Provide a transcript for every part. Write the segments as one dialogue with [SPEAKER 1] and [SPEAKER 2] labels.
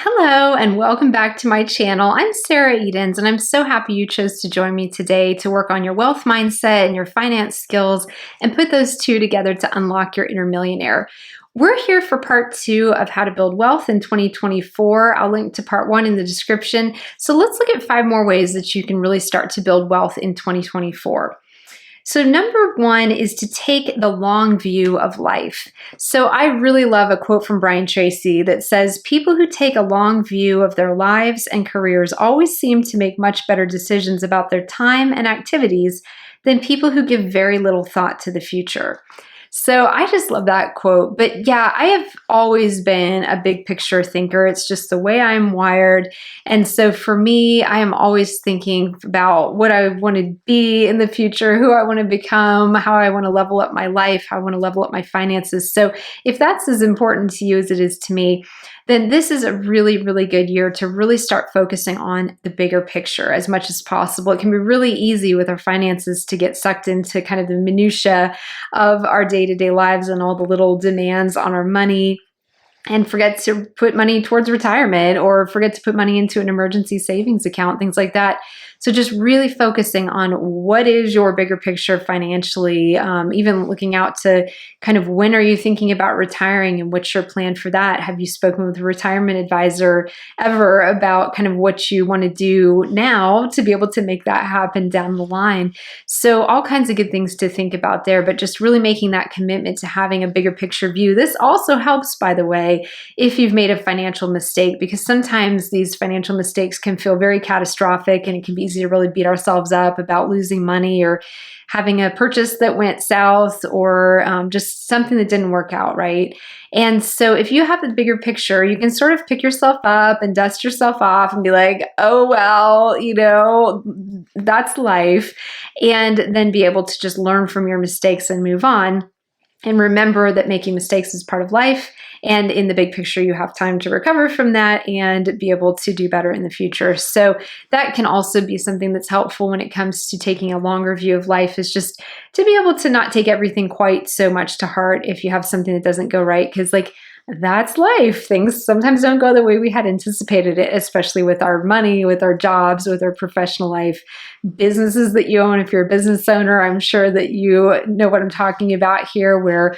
[SPEAKER 1] Hello and welcome back to my channel. I'm Sarah Edens and I'm so happy you chose to join me today to work on your wealth mindset and your finance skills and put those two together to unlock your inner millionaire. We're here for part 2 of how to build wealth in 2024. I'll link to part 1 in the description. So let's look at 5 more ways that you can really start to build wealth in 2024. So number 1 is to take the long view of life. So I really love a quote from Brian Tracy that says, people who take a long view of their lives and careers always seem to make much better decisions about their time and activities than people who give very little thought to the future. So I just love that quote. But yeah, I have always been a big picture thinker. It's just the way I'm wired. And so for me, I am always thinking about what I want to be in the future, who I want to become, how I want to level up my life, how I want to level up my finances. So if that's as important to you as it is to me, then this is a really, really good year to really start focusing on the bigger picture as much as possible. It can be really easy with our finances to get sucked into kind of the minutia of our day-to-day lives and all the little demands on our money, and forget to put money towards retirement or forget to put money into an emergency savings account, things like that. So just really focusing on what is your bigger picture financially, even looking out to kind of when are you thinking about retiring and what's your plan for that? Have you spoken with a retirement advisor ever about kind of what you want to do now to be able to make that happen down the line? So all kinds of good things to think about there, but just really making that commitment to having a bigger picture view. This also helps, by the way, if you've made a financial mistake, because sometimes these financial mistakes can feel very catastrophic and it can be easy to really beat ourselves up about losing money or having a purchase that went south or just something that didn't work out, right? And so if you have the bigger picture, you can sort of pick yourself up and dust yourself off and be like, oh, well, that's life. And then be able to just learn from your mistakes and move on. And remember that making mistakes is part of life. And in the big picture, you have time to recover from that and be able to do better in the future. So that can also be something that's helpful when it comes to taking a longer view of life, is just to be able to not take everything quite so much to heart if you have something that doesn't go right. Because that's life. Things sometimes don't go the way we had anticipated it, especially with our money, with our jobs, with our professional life. Businesses that you own, if you're a business owner, I'm sure that you know what I'm talking about here, where,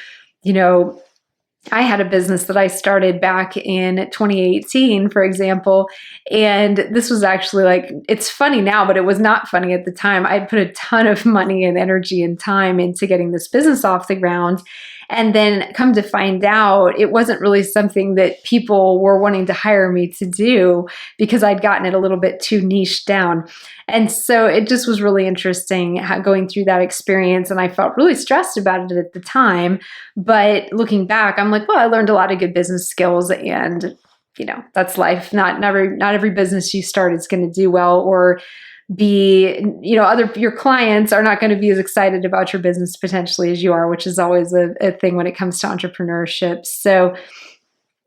[SPEAKER 1] I had a business that I started back in 2018, for example, and this was actually it's funny now, but it was not funny at the time. I put a ton of money and energy and time into getting this business off the ground. And then come to find out, it wasn't really something that people were wanting to hire me to do because I'd gotten it a little bit too niche down. And so it just was really interesting going through that experience. And I felt really stressed about it at the time. But looking back, I'm like, well, I learned a lot of good business skills, and that's life. Not every business you start is going to do well, or your clients are not going to be as excited about your business potentially as you are, which is always a thing when it comes to entrepreneurship. So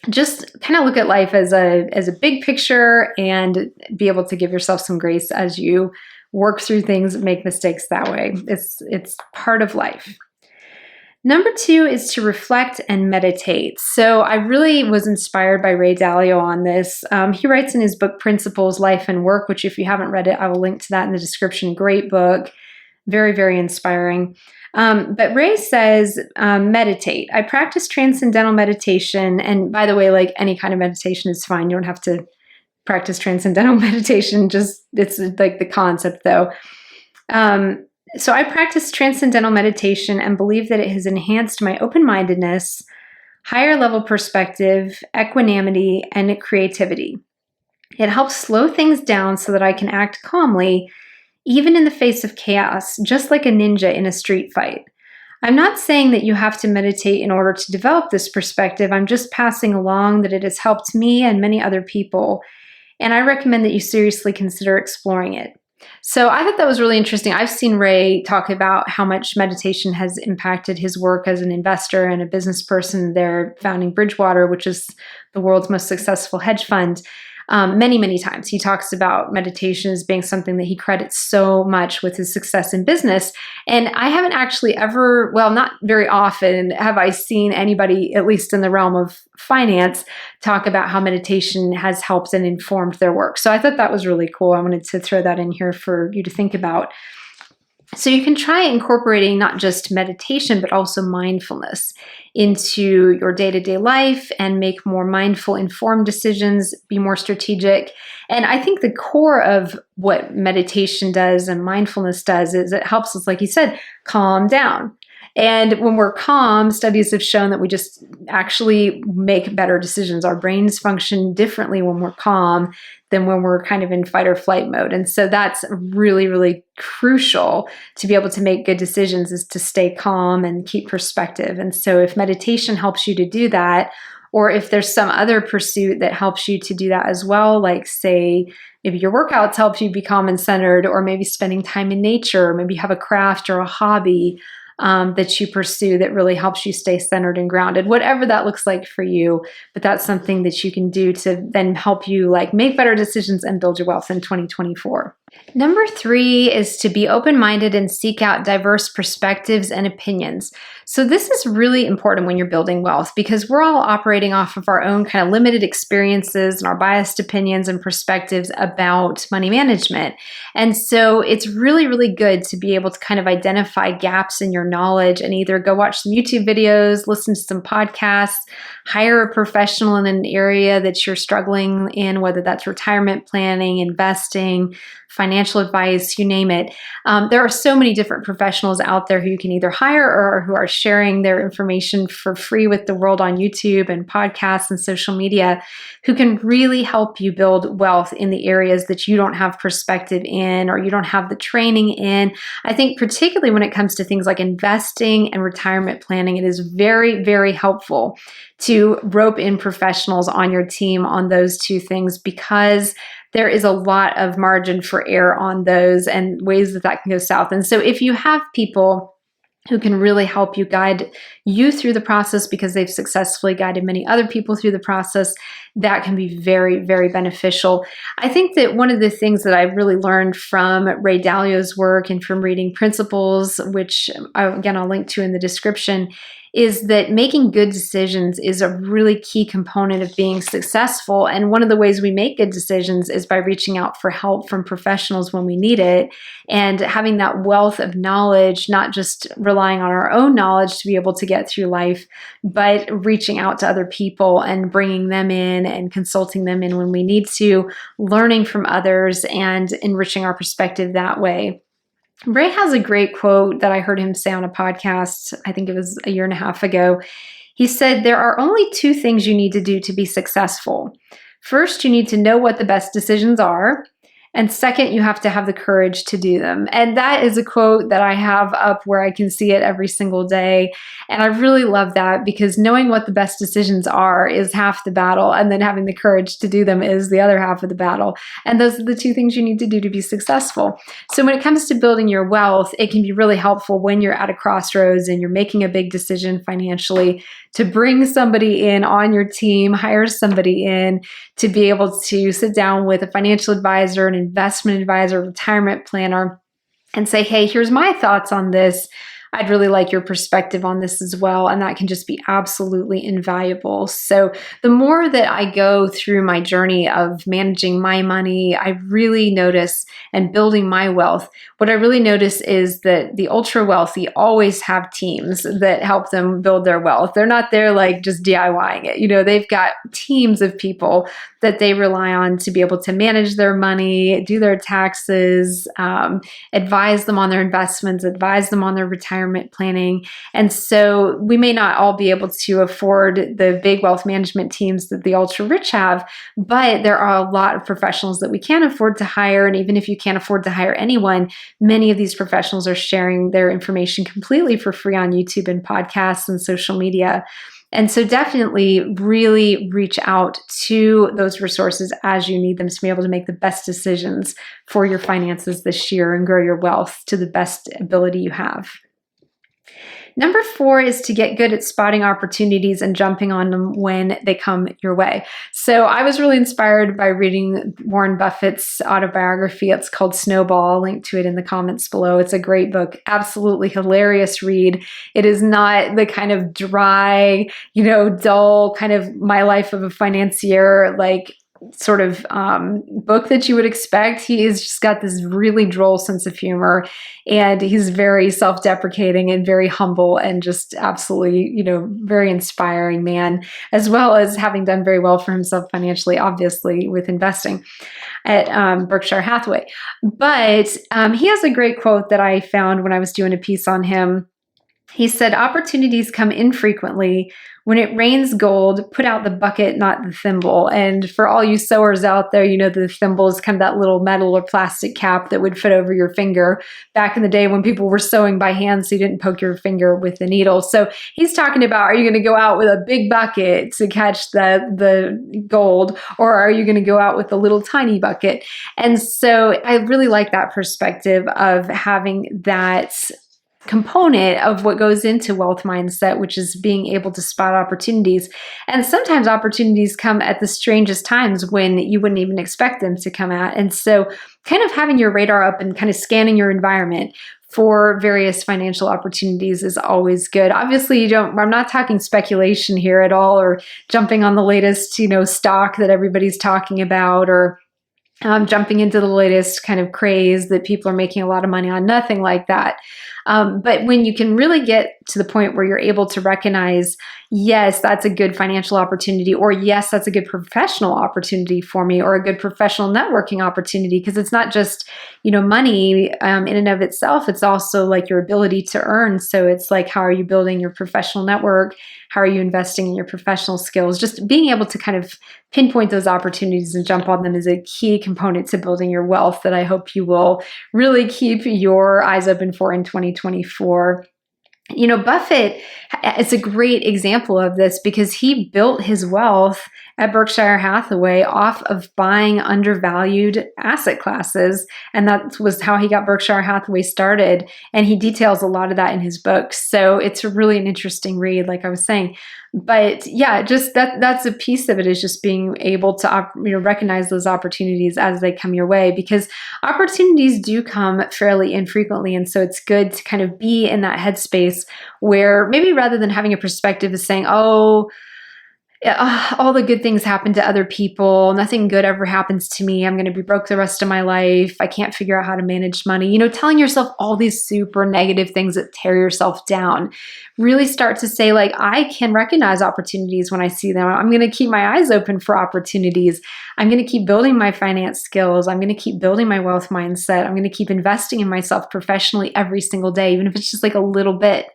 [SPEAKER 1] just kind of look at life as a big picture and be able to give yourself some grace as you work through things and make mistakes that way. It's part of life. Number 2 is to reflect and meditate. So I really was inspired by Ray Dalio on this. He writes in his book, Principles, Life and Work, which if you haven't read it, I will link to that in the description. Great book. Very, very inspiring. But Ray says, meditate. I practice transcendental meditation. And by the way, any kind of meditation is fine. You don't have to practice transcendental meditation. It's the concept though. So I practice transcendental meditation and believe that it has enhanced my open-mindedness, higher level perspective, equanimity, and creativity. It helps slow things down so that I can act calmly, even in the face of chaos, just like a ninja in a street fight. I'm not saying that you have to meditate in order to develop this perspective. I'm just passing along that it has helped me and many other people, and I recommend that you seriously consider exploring it. So I thought that was really interesting. I've seen Ray talk about how much meditation has impacted his work as an investor and a business person. They're founding Bridgewater, which is the world's most successful hedge fund. many, many times. He talks about meditation as being something that he credits so much with his success in business. And I haven't actually ever, well, not very often, have I seen anybody, at least in the realm of finance, talk about how meditation has helped and informed their work. So I thought that was really cool. I wanted to throw that in here for you to think about. So you can try incorporating not just meditation, but also mindfulness into your day-to-day life and make more mindful, informed decisions, be more strategic. And I think the core of what meditation does and mindfulness does is it helps us, like you said, calm down. And when we're calm, studies have shown that we just actually make better decisions. Our brains function differently when we're calm than when we're kind of in fight or flight mode. And so that's really, really crucial to be able to make good decisions, is to stay calm and keep perspective. And so if meditation helps you to do that, or if there's some other pursuit that helps you to do that as well, like say, maybe your workouts help you be calm and centered, or maybe spending time in nature, maybe you have a craft or a hobby that you pursue that really helps you stay centered and grounded, whatever that looks like for you. But that's something that you can do to then help you like make better decisions and build your wealth in 2024. Number 3 is to be open-minded and seek out diverse perspectives and opinions. So this is really important when you're building wealth, because we're all operating off of our own kind of limited experiences and our biased opinions and perspectives about money management. And so it's really, really good to be able to kind of identify gaps in your knowledge and either go watch some YouTube videos, listen to some podcasts, hire a professional in an area that you're struggling in, whether that's retirement planning, investing, financial advice, you name it. There are so many different professionals out there who you can either hire or who are sharing their information for free with the world on YouTube and podcasts and social media, who can really help you build wealth in the areas that you don't have perspective in or you don't have the training in. I think particularly when it comes to things like investing and retirement planning, it is very, very helpful to rope in professionals on your team on those two things, because there is a lot of margin for error on those and ways that that can go south. And so if you have people who can really help you guide you through the process because they've successfully guided many other people through the process, that can be very, very beneficial. I think that one of the things that I really learned from Ray Dalio's work and from reading Principles, which again, I'll link to in the description, is that making good decisions is a really key component of being successful. And one of the ways we make good decisions is by reaching out for help from professionals when we need it, and having that wealth of knowledge, not just relying on our own knowledge to be able to get through life, but reaching out to other people and bringing them in and consulting them in when we need to, learning from others and enriching our perspective that way. Ray has a great quote that I heard him say on a podcast, I think it was a year and a half ago. He said, "There are only 2 things you need to do to be successful. First, you need to know what the best decisions are. And second, you have to have the courage to do them." And that is a quote that I have up where I can see it every single day. And I really love that, because knowing what the best decisions are is half the battle, and then having the courage to do them is the other half of the battle. And those are the 2 things you need to do to be successful. So when it comes to building your wealth, it can be really helpful when you're at a crossroads and you're making a big decision financially, to bring somebody in on your team, hire somebody in to be able to sit down with a financial advisor, an investment advisor, retirement planner, and say, "Hey, here's my thoughts on this. I'd really like your perspective on this as well." And that can just be absolutely invaluable. So the more that I go through my journey of managing my money, I really notice, and building my wealth, what I really notice is that the ultra wealthy always have teams that help them build their wealth. They're not there like just DIYing it. You know, they've got teams of people that they rely on to be able to manage their money, do their taxes, advise them on their investments, advise them on their retirement planning. And so we may not all be able to afford the big wealth management teams that the ultra rich have, but there are a lot of professionals that we can afford to hire. And even if you can't afford to hire anyone, many of these professionals are sharing their information completely for free on YouTube and podcasts and social media. And so definitely really reach out to those resources as you need them to be able to make the best decisions for your finances this year and grow your wealth to the best ability you have. Number 4 is to get good at spotting opportunities and jumping on them when they come your way. So I was really inspired by reading Warren Buffett's autobiography. It's called Snowball. I'll link to it in the comments below. It's a great book, absolutely hilarious read. It is not the kind of dry, dull kind of my life of a financier, like sort of book that you would expect. He has just got this really droll sense of humor, and he's very self-deprecating and very humble and just absolutely, very inspiring man, as well as having done very well for himself financially, obviously, with investing at Berkshire Hathaway. But he has a great quote that I found when I was doing a piece on him. He said, "Opportunities come infrequently. When it rains gold, put out the bucket, not the thimble." And for all you sewers out there, the thimble is kind of that little metal or plastic cap that would fit over your finger back in the day when people were sewing by hand so you didn't poke your finger with the needle. So he's talking about, are you going to go out with a big bucket to catch the gold, or are you going to go out with a little tiny bucket? And so I really like that perspective of having that component of what goes into wealth mindset, which is being able to spot opportunities. And sometimes opportunities come at the strangest times when you wouldn't even expect them to come at. And so kind of having your radar up and kind of scanning your environment for various financial opportunities is always good. Obviously, I'm not talking speculation here at all, or jumping on the latest, stock that everybody's talking about, or jumping into the latest kind of craze that people are making a lot of money on, nothing like that. But when you can really get to the point where you're able to recognize, yes, that's a good financial opportunity, or yes, that's a good professional opportunity for me, or a good professional networking opportunity, because it's not just, money in and of itself. It's also like your ability to earn. So it's like, how are you building your professional network? How are you investing in your professional skills? Just being able to kind of pinpoint those opportunities and jump on them is a key component to building your wealth that I hope you will really keep your eyes open for in 2024. Buffett is a great example of this because he built his wealth at Berkshire Hathaway off of buying undervalued asset classes. And that was how he got Berkshire Hathaway started. And he details a lot of that in his book. So it's really an interesting read, like I was saying. But yeah, just that's a piece of it, is just being able to recognize those opportunities as they come your way, because opportunities do come fairly infrequently. And so it's good to kind of be in that headspace where maybe rather than having a perspective of saying, oh, all the good things happen to other people, nothing good ever happens to me, I'm going to be broke the rest of my life, I can't figure out how to manage money, telling yourself all these super negative things that tear yourself down. Really start to say, like, I can recognize opportunities when I see them. I'm going to keep my eyes open for opportunities. I'm going to keep building my finance skills. I'm going to keep building my wealth mindset. I'm going to keep investing in myself professionally every single day, even if it's just like a little bit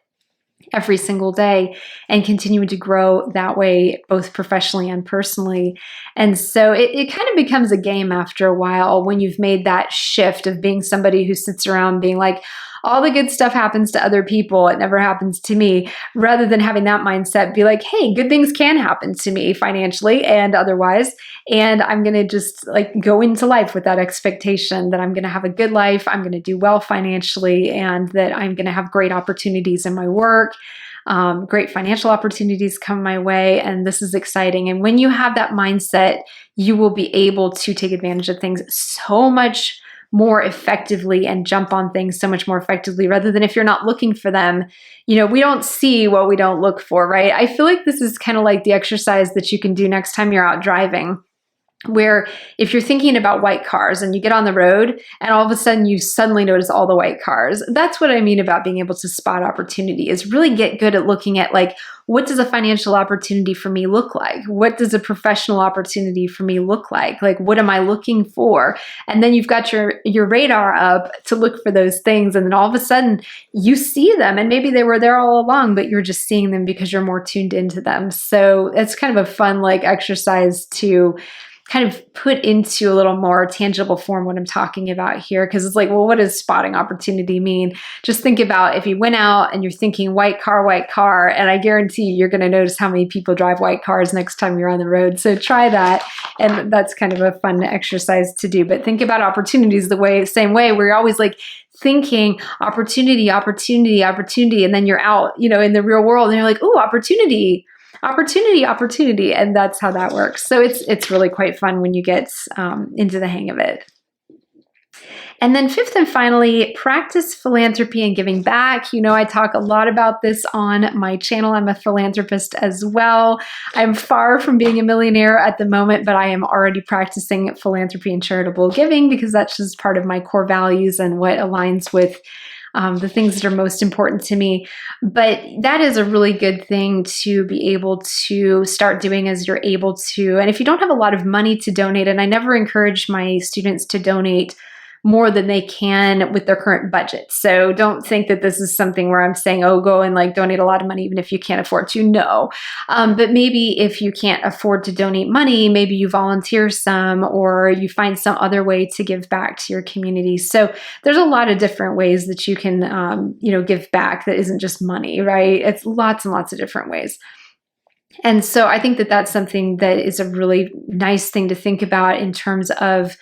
[SPEAKER 1] every single day, and continuing to grow that way, both professionally and personally. And so it kind of becomes a game after a while when you've made that shift of being somebody who sits around being like, all the good stuff happens to other people, it never happens to me, rather than having that mindset be like, hey, good things can happen to me financially and otherwise. And I'm going to just like go into life with that expectation that I'm going to have a good life, I'm going to do well financially, and that I'm going to have great opportunities in my work. Great financial opportunities come my way, and this is exciting. And when you have that mindset, you will be able to take advantage of things so much more effectively and jump on things so much more effectively, rather than if you're not looking for them. We don't see what we don't look for, right? I feel like this is kind of like the exercise that you can do next time you're out driving, where if you're thinking about white cars and you get on the road and all of a sudden you suddenly notice all the white cars. That's what I mean about being able to spot opportunity, is really get good at looking at, like, what does a financial opportunity for me look like? What does a professional opportunity for me look like? Like, what am I looking for? And then you've got your radar up to look for those things. And then all of a sudden you see them, and maybe they were there all along, but you're just seeing them because you're more tuned into them. So it's kind of a fun, like, exercise to kind of put into a little more tangible form what I'm talking about here. Because it's like, well, what does spotting opportunity mean? Just think about if you went out and you're thinking white car, and I guarantee you're going to notice how many people drive white cars next time you're on the road. So try that. And that's kind of a fun exercise to do. But think about opportunities same way, where you're always like thinking opportunity, and then you're out, in the real world and you're like, ooh, opportunity. And that's how that works. So it's really quite fun when you get into the hang of it. And then fifth and finally, practice philanthropy and giving back. I talk a lot about this on my channel. I'm a philanthropist as well. I'm far from being a millionaire at the moment, but I am already practicing philanthropy and charitable giving because that's just part of my core values and what aligns with the things that are most important to me. But that is a really good thing to be able to start doing as you're able to. And if you don't have a lot of money to donate, and I never encourage my students to donate more than they can with their current budget. So don't think that this is something where I'm saying, oh, go and like donate a lot of money even if you can't afford to. No. But maybe if you can't afford to donate money, maybe you volunteer some or you find some other way to give back to your community. So there's a lot of different ways that you can, give back that isn't just money, right? It's lots and lots of different ways. And so I think that that's something that is a really nice thing to think about in terms of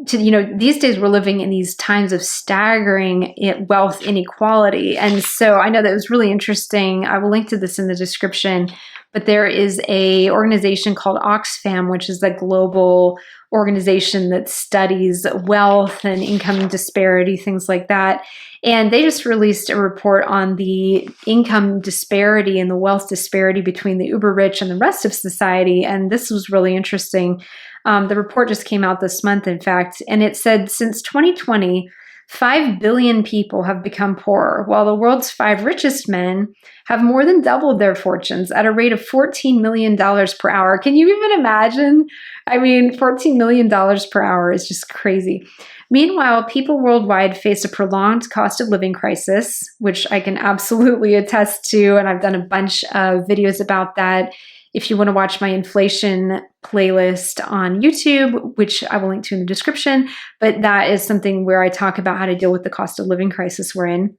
[SPEAKER 1] these days we're living in these times of staggering wealth inequality. And so I know that was really interesting. I will link to this in the description, but there is a organization called Oxfam, which is the global organization that studies wealth and income disparity, things like that. And they just released a report on the income disparity and the wealth disparity between the uber rich and the rest of society. And this was really interesting. The report just came out this month, in fact, and it said since 2020, 5 billion people have become poorer, while the world's 5 richest men have more than doubled their fortunes at a rate of $14 million per hour. Can you even imagine? I mean, $14 million per hour is just crazy. Meanwhile, people worldwide face a prolonged cost of living crisis, which I can absolutely attest to, and I've done a bunch of videos about that. If you want to watch my inflation playlist on YouTube, which I will link to in the description, but that is something where I talk about how to deal with the cost of living crisis we're in,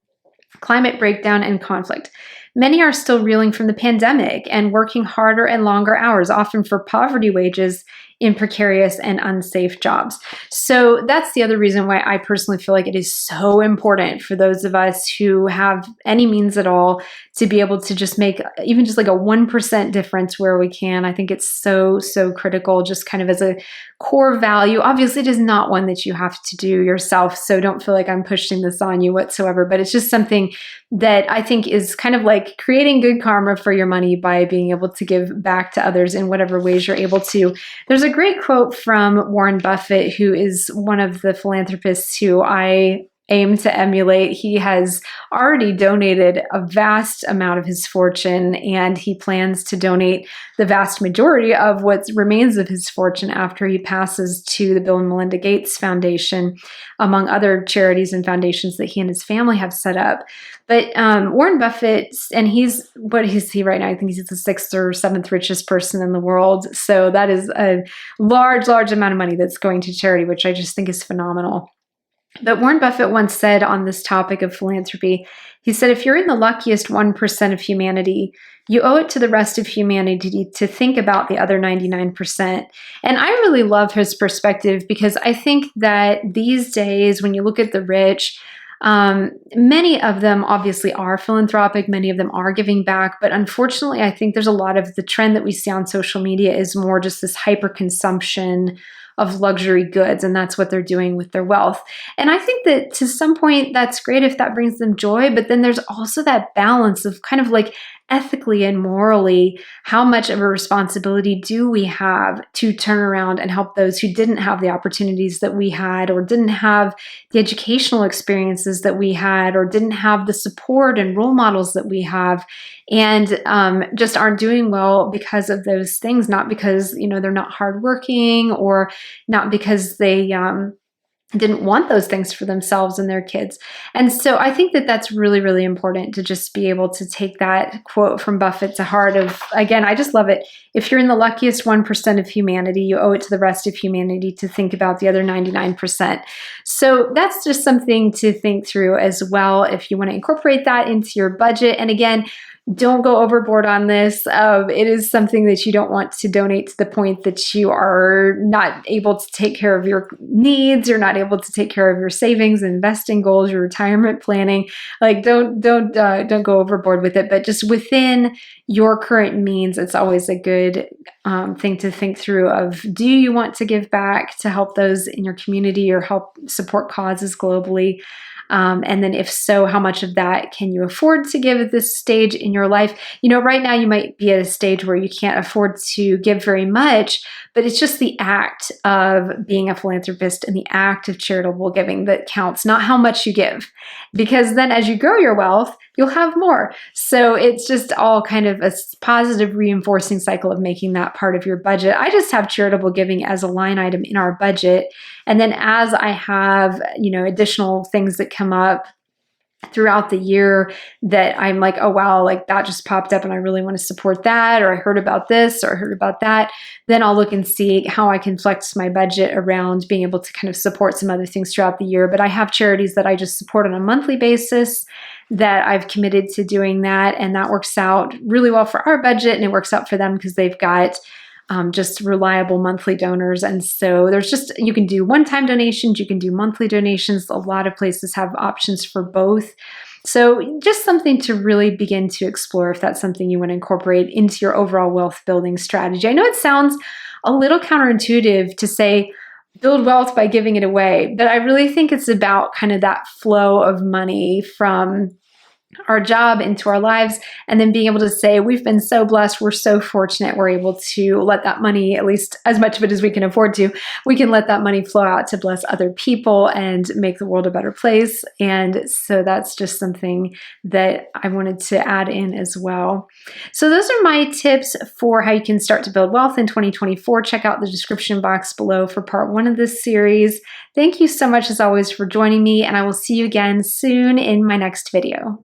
[SPEAKER 1] climate breakdown, and conflict. Many are still reeling from the pandemic and working harder and longer hours, often for poverty wages in precarious and unsafe jobs. So that's the other reason why I personally feel like it is so important for those of us who have any means at all to be able to just make even just like a 1% difference where we can. I think it's so, so critical, just kind of as a core value. Obviously, it is not one that you have to do yourself, so don't feel like I'm pushing this on you whatsoever, but it's just something that I think is kind of like creating good karma for your money by being able to give back to others in whatever ways you're able to. There's a great quote from Warren Buffett, who is one of the philanthropists who I aim to emulate. He has already donated a vast amount of his fortune, and he plans to donate the vast majority of what remains of his fortune after he passes to the Bill and Melinda Gates Foundation, among other charities and foundations that he and his family have set up. But Warren Buffett, and what is he right now? I think he's the 6th or 7th richest person in the world. So that is a large, large amount of money that's going to charity, which I just think is phenomenal. But Warren Buffett once said on this topic of philanthropy, he said, if you're in the luckiest 1% of humanity, you owe it to the rest of humanity to think about the other 99%. And I really love his perspective because I think that these days, when you look at the rich, many of them obviously are philanthropic. Many of them are giving back. But unfortunately, I think there's a lot of the trend that we see on social media is more just this hyper consumption of luxury goods, and that's what they're doing with their wealth. And I think that to some point, that's great if that brings them joy, but then there's also that balance of kind of like ethically and morally, how much of a responsibility do we have to turn around and help those who didn't have the opportunities that we had, or didn't have the educational experiences that we had, or didn't have the support and role models that we have, and just aren't doing well because of those things, not because, they're not hardworking, or not because they didn't want those things for themselves and their kids. And so I think that that's really, really important to just be able to take that quote from Buffett to heart of, again, I just love it. If you're in the luckiest 1% of humanity, you owe it to the rest of humanity to think about the other 99%. So that's just something to think through as well if you want to incorporate that into your budget. And again, don't go overboard on this. It is something that you don't want to donate to the point that you are not able to take care of your needs. You're not able to take care of your savings, investing goals, your retirement planning. Like, don't go overboard with it. But just within your current means, it's always a good thing to think through. Of, do you want to give back to help those in your community or help support causes globally? And then if so, how much of that can you afford to give at this stage in your life? You know, right now you might be at a stage where you can't afford to give very much, but it's just the act of being a philanthropist and the act of charitable giving that counts, not how much you give. Because then as you grow your wealth, you'll have more. So it's just all kind of a positive reinforcing cycle of making that part of your budget. I just have charitable giving as a line item in our budget. And then as I have, additional things that come up throughout the year that I'm like, oh, wow, like that just popped up and I really want to support that, or I heard about this or I heard about that, then I'll look and see how I can flex my budget around being able to kind of support some other things throughout the year. But I have charities that I just support on a monthly basis that I've committed to doing that. And that works out really well for our budget, and it works out for them because they've got just reliable monthly donors. And so you can do one-time donations, you can do monthly donations. A lot of places have options for both. So just something to really begin to explore if that's something you want to incorporate into your overall wealth building strategy. I know it sounds a little counterintuitive to say build wealth by giving it away, but I really think it's about kind of that flow of money from our job into our lives, and then being able to say, we've been so blessed, we're so fortunate, we're able to let that money, at least as much of it as we can afford to, we can let that money flow out to bless other people and make the world a better place. And so that's just something that I wanted to add in as well. So those are my tips for how you can start to build wealth in 2024. Check out the description box below for part 1 of this series. Thank you so much as always for joining me, and I will see you again soon in my next video.